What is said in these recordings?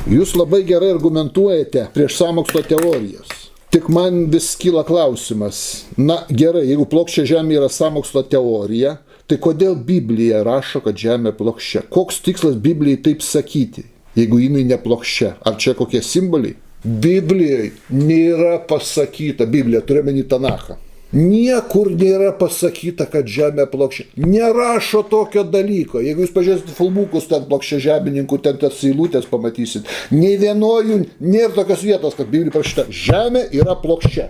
Jūs labai gerai argumentuojate prieš sąmokslo teorijas. Tik man vis kyla klausimas, na gerai, jeigu plokščia žemė yra sąmokslo teorija, tai kodėl Biblija rašo, kad žemė plokščia? Koks tikslas Biblijai taip sakyti, jeigu jinai neplokščia? Ar čia kokie simboliai? Biblijai nėra pasakyta, Biblija turi menį Tanachą. Niekur nėra pasakyta, kad žemė plokščia. Nerašo tokio dalyko. Jeigu jūs pažiūrėsite filmukus, ten plokščia žemininkų, ten tas eilutės pamatysit. Nei vienojų nėra tokios vietos, kad Biblija parašyta, žemė yra plokščia.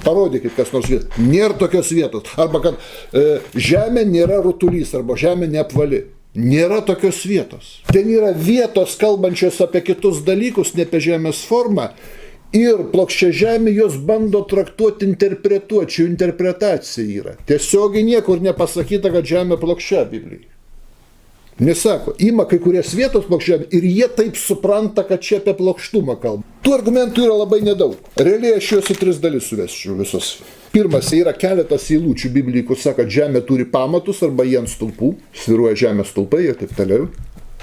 Parodykit kas nors vietos. Nėra tokios vietos. Arba kad žemė nėra rutulys, arba žemė neapvali. Nėra tokios vietos. Ten yra vietos kalbančios apie kitus dalykus, ne apie žemės formą. Ir plokščia žemė jos bando traktuoti, interpretuoti, čia interpretacija yra. Tiesiogiai niekur nepasakyta, kad žemė plokščia Biblijai. Nesako, ima kai kurias vietos plokščia ir jie taip supranta, kad čia apie plokštumą kalba. Tų argumentų yra labai nedaug. Realiai aš juos į 3 dalis suvesčiau visos. Pirmas, yra keletas eilučių Biblijai, kur sako, kad žemė turi pamatus arba jie ant stulpų, svyruoja žemės stulpai ir taip toliau.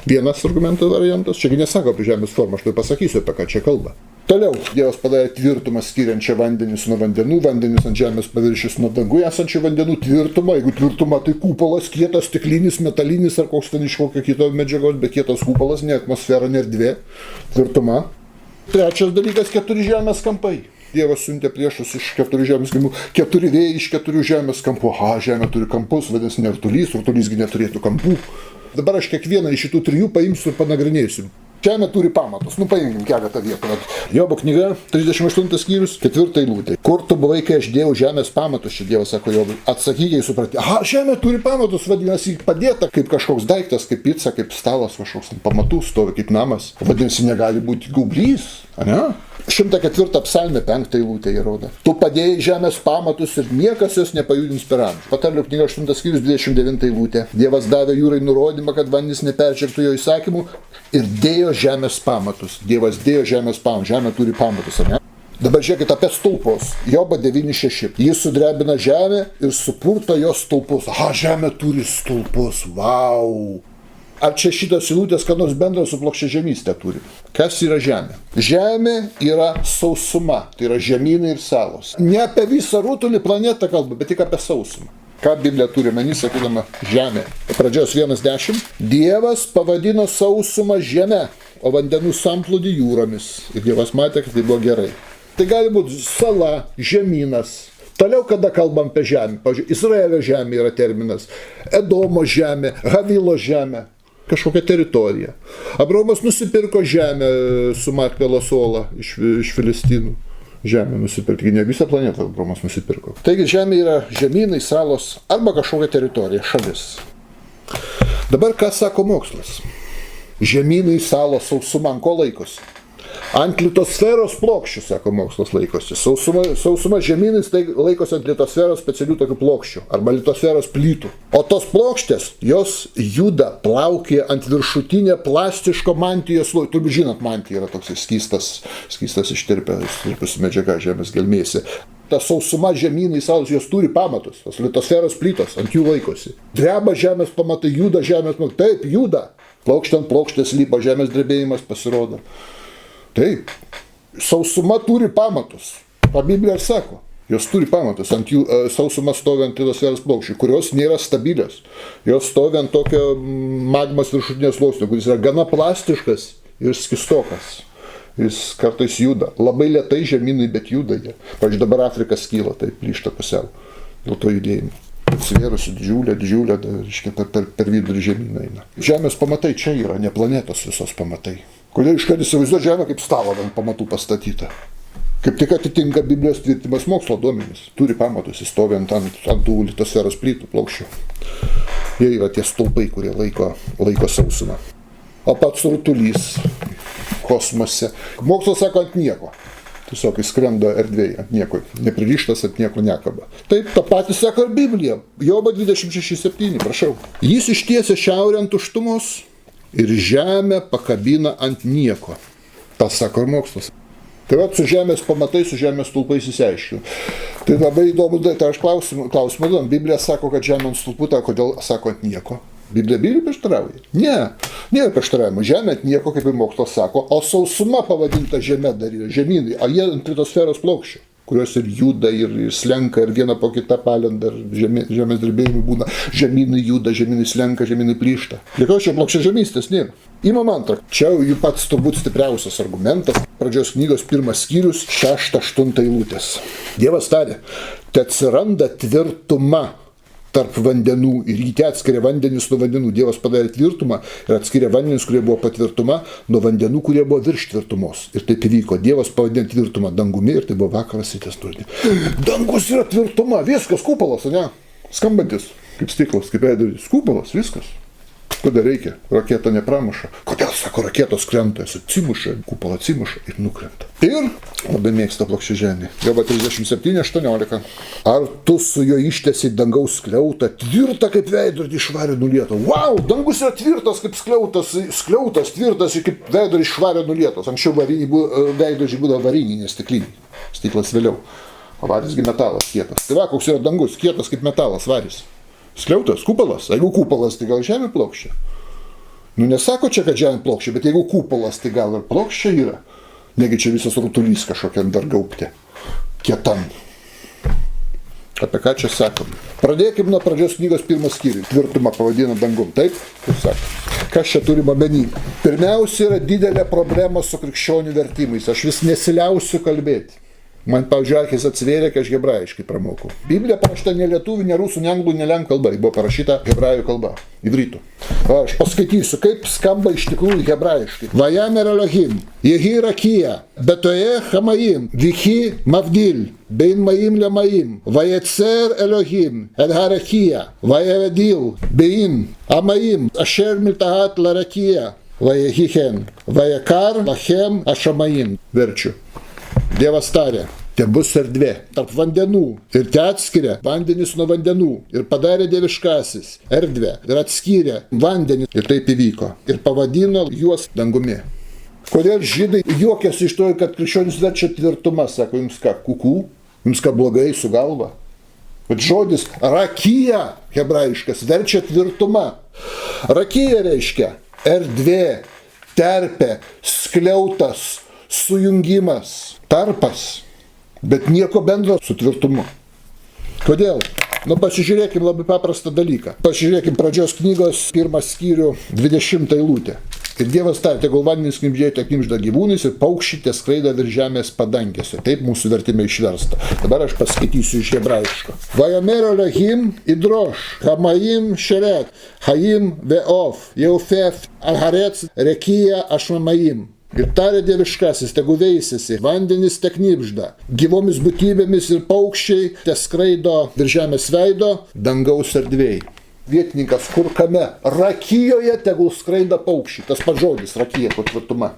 Vienas argumentų variantas, čiagi nesako apie žemės formą, aš tai pasakysiu, apie ką čia kalba. Toliau, Dievas padarė tvirtumą skiriančią vandenis nuo vandenų, vandenis ant žemės paviršius nuo danguje esančių vandenų tvirtumą. Jeigu tvirtumą, tai kupolas kietas, stiklinis, metalinis ar koks ten iš kokio kito medžiagos, bet kietas kupolas, ne atmosfera, ne erdvė. Tvirtumą. Trečias dalykas, 4 žemės kampai. Dievas siuntė priešus iš 4 žemės kampų, 4 vėjai iš 4 žemės kampų. Aha, žemė turi kampus, vadinasi, ne rutulys, rutulysgi neturėtų kampų. Dabar aš kiekvieną iš šitų 3 paimsiu ir panagrinėsiu. Žemė turi pamatus. Paimkim keletą vietų. Jobo knyga, 38 skyrius, 4 eilutė. Kur tu buvai, kai aš dėjau žemės pamatus? Čia Dievas sako Jobui. Atsakyk, jei supratė. Aha, žemė turi pamatus, vadinasi, padėta kaip kažkoks daiktas, kaip pica, kaip stalas, kažkoks pamatų stovi kaip namas. Vadinasi, negali būti gaublys, ane? 104 psalmė 5 eilutė įrodo. Tu padėjai žemės pamatus ir niekas jos nepajudins per amžių. Patarlių knyga 8 skyrius 29 eilutė. Dievas davė jūrai nurodymą, kad vandens neperžengtų jo įsakymų ir dėjo žemės pamatus. Dievas dėjo žemės pamatus. Žemė turi pamatus, ar ne? Dabar žiūrėkit apie stulpus. Joba 9.6. Jis sudrebina žemę ir supurto jos stulpus. Aha, žemė turi stulpus. Vau! Ar čia šitos eilutės, kad nors bendro su plokščiažemystė turi? Kas yra žemė? Žemė yra sausuma, tai yra žemynai ir salos. Ne apie visą rutulį planetą kalba, bet tik apie sausumą. Ką Biblija turi menį, sakydama žemė? Pradžios 1.10. Dievas pavadino sausumą žemę, o vandenų samplūdį jūromis. Ir Dievas matė, kad tai buvo gerai. Tai gali būti sala, žemynas. Toliau, kada kalbam apie žemę, pavyzdžiui, Izraelio žemė yra terminas, Edomo žemė, Havilo žemė. Kažkokia teritorija. Abraomas nusipirko žemę su Makpelo Sola iš Filistinų. Žemę nusipirko, ne visą planetą Abraomas nusipirko. Taigi žemė yra žemynai, salos arba kažkokia teritorija, šalis. Dabar ką sako mokslas? Žemynai, salos, sausuma ant ko laikosi? Ant litosferos plokščių, sako mokslas, laikosi. Sausuma žemynais tai laikosi ant litosferos specialių tokių plokščių arba litosferos plytų. O tos plokštės, jos juda, plaukė ant viršutinė plastiško mantijos sluoksnio. Turbūt žinot, mantija yra toks skystas ištirpęs medžiaga žemės gelmėse. Ta sausuma žemynai, salos, jos turi pamatus, tos litosferos plytos, ant jų laikosi. Dreba žemės pamatai, juda žemės pamatai, taip, juda. Plokštė ant plokštės lypa, žemės drebėjimas pasirodo. Taip, sausuma turi pamatus. Ta Biblija sako, jos turi pamatus. Ant jų sausuma stovi ant litosferos plokščių, kurios nėra stabilios. Jos stovi ant tokio magmos viršutinės sluoksnio, kuris yra gana plastiškas ir skistokas. Jis kartais juda. Labai lėtai žemynai, bet juda jie. Pavyzdžiui, dabar Afrika skyla, tai plyšta pusiau. Dėl to judėjimo. Atsivėrusi didžiulė, reiškia, per vidurį žemyną eina. Žemės pamatai čia yra, ne planetos visos pamatai. Kodėl iškart įsivaizduoti žemę kaip stalą ant pamatų pastatyta? Kaip tik atitinka Biblijos tvirtimas mokslo duomenys. Turi pamatus, jis stovi ant tų litosferos plytų plokščių. Jie yra tie stulpai, kurie laiko sausumą. O pats rutulys kosmose. Mokslas sako ant nieko. Tiesiog jis skrenda erdvėje, ant nieko, nepririštas, ant nieko nekaba. Taip, tą patį sako ir Biblija. Joba 26.7, prašau. Jis ištiesia šiaurę ant tuštumos ir žemę pakabina ant nieko. Tas sako ir mokslas. Tai va, su žemės pamatai, su žemės stulpais įsiaiškinu. Tai labai įdomu, tai aš klausimą duom. Biblija sako, kad žemė ant stulpų, tai kodėl sako ant nieko? Biblija prieštarauja? Ne, nėra prieštaravimo. Žemė nieko, kaip ir mokslas sako, o sausuma pavadinta žemė dar yra, žemynai, o jie ant litosferos plokščių, kurios ir juda, ir slenka, ir viena po kitą palenda, ir žemės drebėjimai būna, žemynai juda, žemynai slenka, žemynai plyšta. Jokios čia plokščiažemystės nėra. Imam antrą. Čia jų pats turbūt stipriausias argumentas. Pradžios knygos 1 skyrius, 6-8 eilutės. Dievas tarė, te atsiranda tvirtuma tarp vandenų ir jį atskiria vandenis nuo vandenų. Dievas padarė tvirtumą ir atskiria vandenis, kurie buvo patvirtuma, nuo vandenų, kurie buvo virš tvirtumos. Ir taip įvyko. Dievas pavadino tvirtumą dangumi ir tai buvo vakaras į tesnurį. Dangus yra tvirtuma, viskas, kupolas, ne? Skambantis, kaip stiklas, kaip veidrodis, kupolas, viskas. Kodėl reikia? Raketa nepramuša. Kodėl, sako, raketos krenta, jis atsimuša, kupolą atsimuša ir nukrenta. Ir labai mėgsta plokščiažemį. Joba 37:18. Ar tu su juo ištesi dangaus skliautą, tvirtą kaip veidrodį švarę nulieto? Wow, dangus yra tvirtas kaip skliautas tvirtas ir kaip veidrodį švarę nulietos. Anksčiau veidrodžiai būdavo variniai, nes stikliniai. Stiklas vėliau. O varisgi metalas kietas. Tai va, koks yra dangus, kietas kaip metalas varis. Skliautas, kupolas. Jeigu kupolas, tai gal žemė plokščia. Nu nesako čia, kad žemė plokščia, bet jeigu kupolas, tai gal ir plokščia yra. Negi čia visas rutulys kažkokiam dar gaubti. Kietam. Apie ką čia sakom? Pradėkim nuo pradžios knygos 1 skyrių. Tvirtumą pavadina dangum. Taip? Kaip sakom. Kas čia turime omeny? Pirmiausia yra didelė problema su krikščionių vertimais. Aš vis nesiliausiu kalbėti. Man, pavyzdžiui, akis atsivėrė, kai aš hebrajiškai pramokau. Biblija parašyta ne lietuvių, ne rusų, ne anglų, ne lenkų kalba. Ji buvo parašyta hebrajų kalba, ivritų. Aš paskaitysiu, kaip skamba iš tikrųjų hebrajiškai. Vajamer Elohim, Jehi Rakija, Betoje Hamaim, Vichi Mavdil, Bein Maim Lemaim, Vajetzer Elohim, Elharakija, Vajevedil, Bein Amaim, Asher Miltahat Larakija, Vajehichen, Vajekar Lachem Ašamaim. Verčiu. Dievas tarė, te bus erdvė tarp vandenų ir te atskiria vandenis nuo vandenų ir padarė dieviškasis erdvę ir atskyrė vandenį ir taip įvyko ir pavadino juos dangumi. Kodėl žydai juokiasi iš to, kad krikščionis verčia tvirtumą, sako, jums ką, kuku, jums ką blogai su galva? Bet žodis rakija hebrajiškas verčia tvirtumą. Rakija reiškia erdvė, terpė, skliautas, sujungimas. Tarpas, bet nieko bendro su tvirtumu. Kodėl? Nu, pasižiūrėkim labai paprastą dalyką. Pasižiūrėkim pradžios knygos 1 skyrių 20 eilutę. Ir Dievas tarė, tegul vandenys knibždėte knibžda gyvūnais ir paukščiai skraido virš žemės padangėse. Taip mūsų vertime išversta. Dabar aš paskaitysiu iš hebrajiško. Vajomer Elohim idroš, Hamaim šeret, Haim ve'of, Jeufef, Alharets, Rekija Ašmamaim. Ir tarė dieviškasis, tegu veisiasi, vandenys te knibžda, gyvomis būtybėmis ir paukščiai te skraido virš žemės veido, dangaus erdvėj. Vietininkas kur kame? Rakijoje tegul skraida paukščiai. Tas pats žodis, rakija, kur tvirtuma.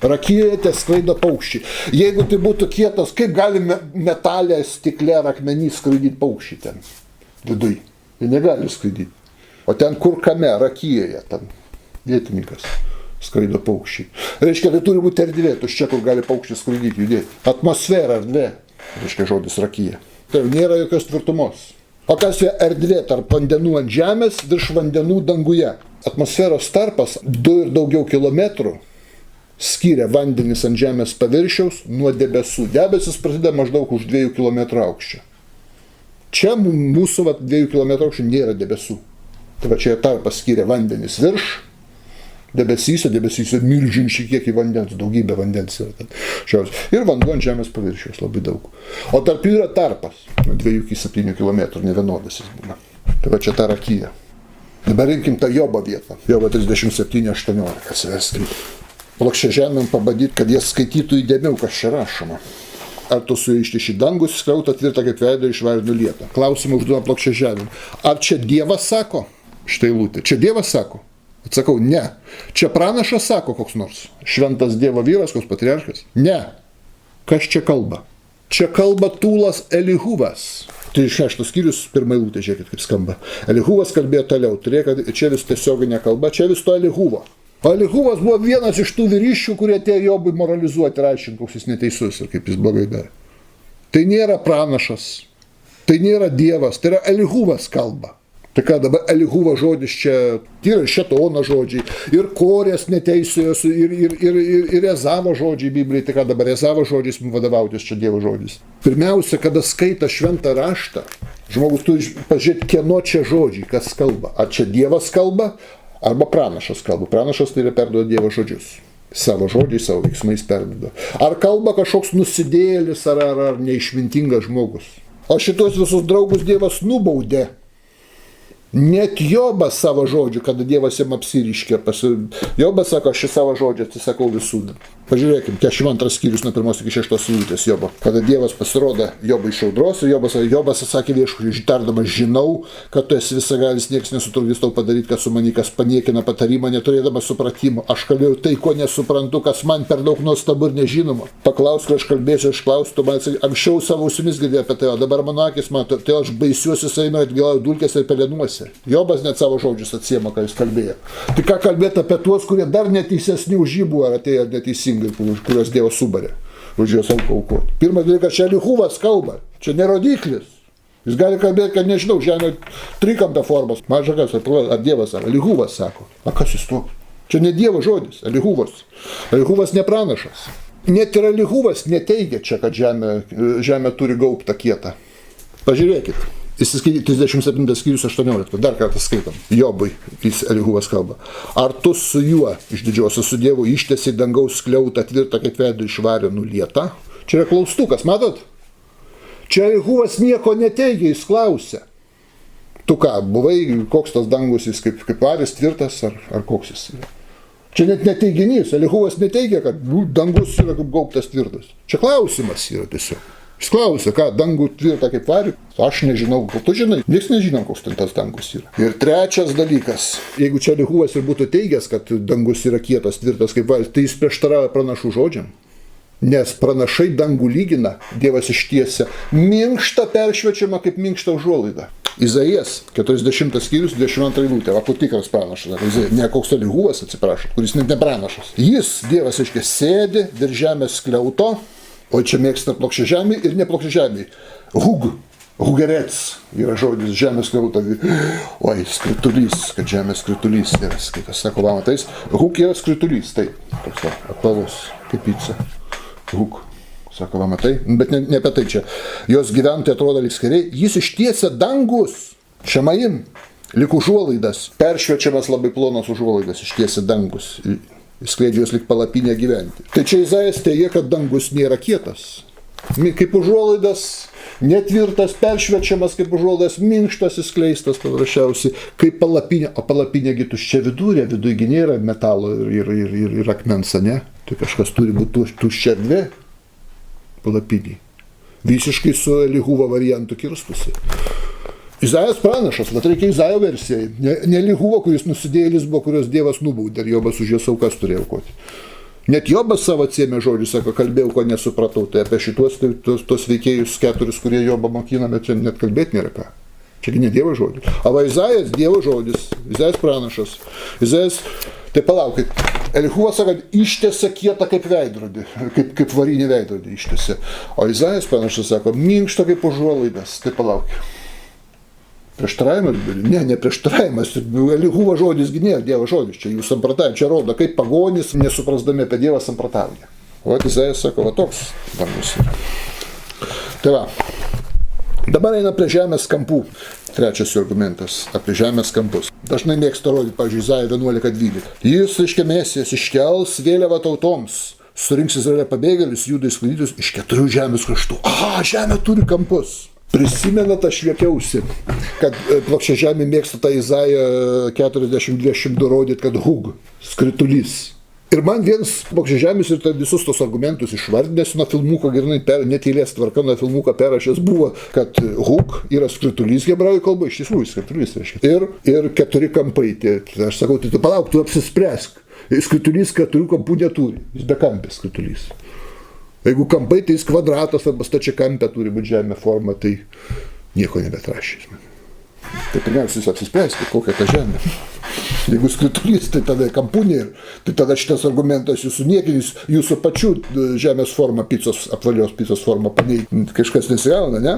Rakijoje te skraida paukščiai. Jeigu tai būtų kietas, kaip galime metalę, stiklę, akmenį skraidyti paukščiai ten viduj? Jie negali skraidyti. O ten kur kame? Rakijoje ten vietininkas skraido paukščiai. Reiškia, tai turi būti erdvė, tuščia, kur gali paukščiai skraidyti, judėti. Atmosfera erdvė, reiškia žodis rakija. Tai nėra jokios tvirtumos. O kas yra erdvė tarp vandenų ant žemės, virš vandenų danguje? Atmosferos tarpas 2 ir daugiau kilometrų skiria vandenis ant žemės paviršiaus nuo debesų. Debesis prasideda maždaug už 2 km aukščio. Čia mūsų 2 km aukščio nėra debesų. Tai va čia tarpas skiria vandenis virš debesyse milžiniški kiekiai vandens, daugybė vandens yra ten šiaurės. Ir vanduo ant žemės paviršiaus labai daug. O tarp jų yra tarpas, nuo 2 iki 7 km, nevienodas jis būna. Tai va čia ta rakija. Dabar rinkim tą Jobo vietą. Jobo 37:18, atsiveskim. Plokščiažemiam pabandyti, kad jie skaitytų įdėmiau, kas čia rašoma. Ar tu su juo ištiši dangus, skliautą tvirtą kaip veidą išvarė nulietą. Klausimą užduoda plokščiažemiam. Ar čia Dievas sako? Štai lūtė. Čia Dievas sako? Atsakau, ne. Čia pranašas sako koks nors. Šventas Dievo vyras, koks patriarchas? Ne. Kas čia kalba? Čia kalba Tūlas Elihuvas. Tai 6 skyrius 1 eilutė, žiūrėkit kaip skamba. Elihuvas kalbėjo toliau. Turėjo, kad čia vis tiesioginė kalba, čia vis to Elihuvo. O Elihuvas buvo vienas iš tų vyriščių, kurie atėjo Jobui moralizuoti ir aiškinti, koks jis neteisus ir kaip jis blogai darė. Tai nėra pranašas. Tai nėra Dievas. Tai yra Elihuvas kalba. Tai ką dabar Elihuvo žodis čia, yra Šetono žodžiai, ir Korės neteisėjos, ir Ezavo žodžiai Biblijai, tai ką dabar Ezavo žodžiais vadovautis čia Dievo žodis. Pirmiausia, kada skaita šventą raštą, žmogus turi pažiūrėti, kieno čia žodžiai, kas kalba. Ar čia Dievas kalba, arba pranašas kalba. Pranašas tai yra perduoda Dievo žodžius. Savo žodžiais, savo veiksmais perduoda. Ar kalba kažkoks nusidėjėlis, ar neišmintingas žmogus. O šitos visus draugus Dievas nubaudė. Net Jobas savo žodžių, kada Dievas jam apsiriškė. Jobas sako, aš į savo žodžią atsisakau visų. Pažiūrėkime, 42 skyrius nuo 1 iki 6 eilutės Jobo. Kada Dievas pasirodo Jobui iš audros ir Jobas atsakė viešpačiui, tardamas, žinau, kad tu esi visagalis, niekas nesutrukdys tau padaryti, kad su manim kas paniekina patarimą, neturėdamas supratimo. Aš kalbėjau tai, ko nesuprantu, kas man per daug nuostabu ir nežinoma. Paklausk, aš kalbėsiu, aš klausiu, tu man atsakai, anksčiau savo ausimis girdėjau apie tai, o dabar mano akis mato, tai aš baisiuosi savimi atgalauju dulkės ir pelenuose. Jobas net savo žodžius atsiema, ką jis kalbėjo. Tai ką kalbėti apie tuos, kurie dar neteisesni už jį buvo, ar atėjo neteisingai, kuriuos Dievas subarė, už juos aukoti. Pirmas dalykas, čia Elihuvas kalba, čia nerodiklis. Jis gali kalbėti, kad nežinau, žemė trikampio formos, maža kas, ar Dievas, ar Elihuvas sako. A kas jis toks? Čia ne Dievo žodis, Elihuvas. Elihuvas nepranašas. Net ir Elihuvas neteigia čia, kad žemė turi gaubtą kietą. Pažiūrėkit. Įsiskaityti 37 skyrius 18, dar kartą skaitom. Jobui, jis Elihuvas kalba. Ar tu su juo iš didžiosios su Dievu ištiesiai dangaus skliautą tvirtą kaip veido išvarė nulietą? Čia yra klaustukas, matot? Čia Elihuvas nieko neteigia, jis klausia. Tu ką, buvai, koks tas dangus jis kaip varis tvirtas, ar koks jis yra? Čia net neteiginys, Elihuvas neteigia, kad dangus yra kaip gaubtas tvirtas. Čia klausimas yra tiesiog. Jis klausia, ką, dangų tvirtą kaip varį? Aš nežinau, gal tu žinai? Niekas nežinom, koks ten tas dangus yra. Ir trečias dalykas, jeigu čia Elihuvas ir būtų teigęs, kad dangus yra kietas, tvirtas kaip varis, tai jis prieštarauja pranašų žodžiam. Nes pranašai dangų lygina, Dievas ištiesia minkštą peršviečiamą kaip minkštą užuolaidą. Izaijas, 40 skyrius, 22 eilutė, va, kur tikras pranašas, ne koks Elihuvas, atsiprašau, kuris net ne pranašas. Jis, Dievas, aiškiai, sėdi virš žemės skliauto, o čia mėgsta plokščiažemį ir neplokščiažemį. Hugerets yra žodis žemės skliauto. Oi, skritulys, kad žemės skritulys yra, skaitas, sako, va, matais. Hug yra skritulys, taip, toks apvalus, kaip pica. Hug, sako, va, matai, bet ne apie tai čia. Jos gyventojai atrodo lyg skariai, jis ištiesia dangus, šemaim, lyg užuolaidas, peršviečiamas labai plonas užuolaidas, ištiesia dangus. Skleidžia jos lyg palapinę gyventi. Tai čia Izaijas teigia, kad dangus nėra kietas. Kaip užuolaidas, netvirtas, peršviečiamas kaip užuolaidas, minkštas, įskleistas paprasčiausiai, kaip palapinė. O palapinėgi tuščia vidurė, viduje nėra metalo ir akmens, ne? Tai kažkas turi būti tuščia erdvė palapiniai. Visiškai su Elihuvo variantu kirstusi. Izaijas pranašas, bet reikia Izaijo versijai. Ne Elihuvo, kuris nusidėjėlis buvo, kurios Dievas nubaudė, ir Jobas už jos aukas turėjo aukoti. Net Jobas savo atsiėmė žodžių, sako, kalbėjau, ko nesupratau. Tai apie šitos tos veikėjus 4, kurie Jobą mokiname, čia net kalbėti nėra ką. Čiagi ne Dievo žodis. O Izaijas Dievo žodis, Izaijas pranašas. Izaijas, tai palaukit, Elihuvas sako, ištiesia kietą kaip veidrodį, kaip varinį veidrodį ištiesia. O Izaijas pranašas sako, minkšto kaip užuolaidas, tai palaukit. Prieštaravimas? Ne prieštaravimas. Elihuvo žodis nėra Dievo žodis. Čia jų samprotavimai. Čia rodo, kaip pagonys, nesuprasdami apie Dievą, samprotauja. O Izaijas sako, va toks dangus yra. Tai va. Dabar eina prie žemės kampų. Trečias argumentas apie žemės kampus. Dažnai mėgsta rodyti, pavyzdžiui, Izaijo 11:12. Jis, reiškia, Mesijas, iškels vėliavą tautoms. Surinks Izraelio pabėgėlius, judų išsklaidytus iš 4 žemės kraštų. Aha, žemė turi kampus. Prisimenat, aš juokiausi, kad plokščiažemė mėgsta tą Izaiją 40:22 rodyti, kad hug, skritulys. Ir man vienas plokščiažemis ir visus tos argumentus išvardinęs nuo filmuko, net eilės tvarka nuo filmuko perrašęs buvo, kad hug yra skritulys hebrajų kalba, iš tiesų skritulys reiškia. Ir 4 kampai. Tai aš sakau, tai tu palauk, tu apsispręsk. Skritulys 4 kampų neturi, jis bekampės skritulys. Jeigu kampai, tai jis kvadratas arba stačiakampė turi būti žemė forma, tai nieko nebetrašys. Tai pirmiausia, jūs apsispręskite, kokia ta žemė. Jeigu skritulys, tai tada kampų nėra. Tai tada šitas argumentas jūsų niekinis, jūsų pačių žemės forma, apvalios picos forma, kažkas nesigauna, ne?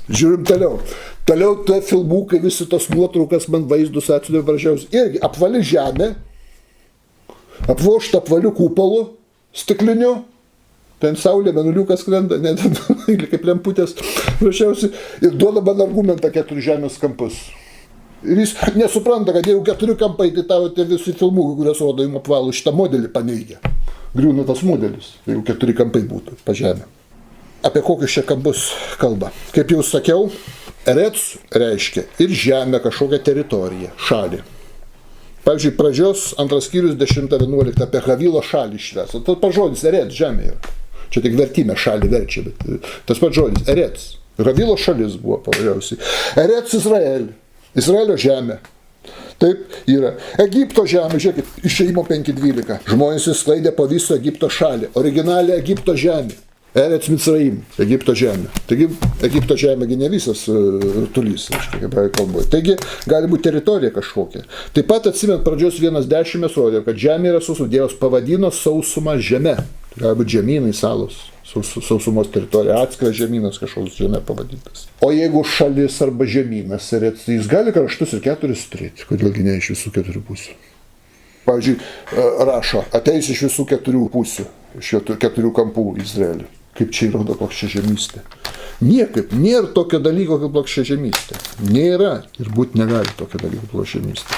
Žiūrim toliau. Toliau tie filmukai, visi tos nuotraukas man vaizdus atsiuntė pražiausiai. Irgi apvali žemė, apvožta apvaliu kupolu, stikliniu, ten saulė, mėnuliukas skrenda, net kaip lemputės, prašiausiai, ir duoda man argumentą 4 žemės kampus. Ir jis nesupranta, kad jeigu 4 kampai, tai tavo tie visi filmukai, kuriuos rodo jums apvalų, šitą modelį paneigia. Griūna tas modelis, jeigu 4 kampai būtų pa žemę. Apie kokius čia kampus kalba? Kaip jau sakiau, erets reiškia ir žemę, kažkokią teritoriją, šalį. Pavyzdžiui, pradžios 2 skyrius 10-11 apie Havilo šalį išves. Tas pats žodis erets, žemė yra. Čia tik vertime šalį verčia, bet tas pats žodis erets. Havilo šalis buvo pavariausiai. Erets Izraelį. Izraelio žemė. Taip yra. Egipto žemė, žiūrėkit, Išėjimo 5.12. Žmonės įsklaidė po viso Egipto šalį. Originalią Egipto žemė. Erets Micraim, Egipto žemė. Taigi, Egipto žemė ne visas rutulys, kaip kalboje. Taigi, gali būti teritorija kažkokia. Taip pat atsimint pradžios 1.10 mes rodė, kad žemė yra sausuma. Dievas pavadino sausumą žemė. Tai gali būti žemynai, salos, sausumos teritorija, atskiras žemynas kažkoks žemė pavadintas. O jeigu šalis arba žemynas, jis gali kraštus ir 4 turėti. Kodėlgi ne iš visų 4 pusių? Pavyzdžiui, rašo, ateis iš visų 4 pusių, iš 4 kampų Izraelį. Kaip čia įrodo plokščiažemystė? Niekaip, nėra tokio dalyko kaip plokščiažemystė. Nėra ir būti negali tokio dalyko plokščiažemystė.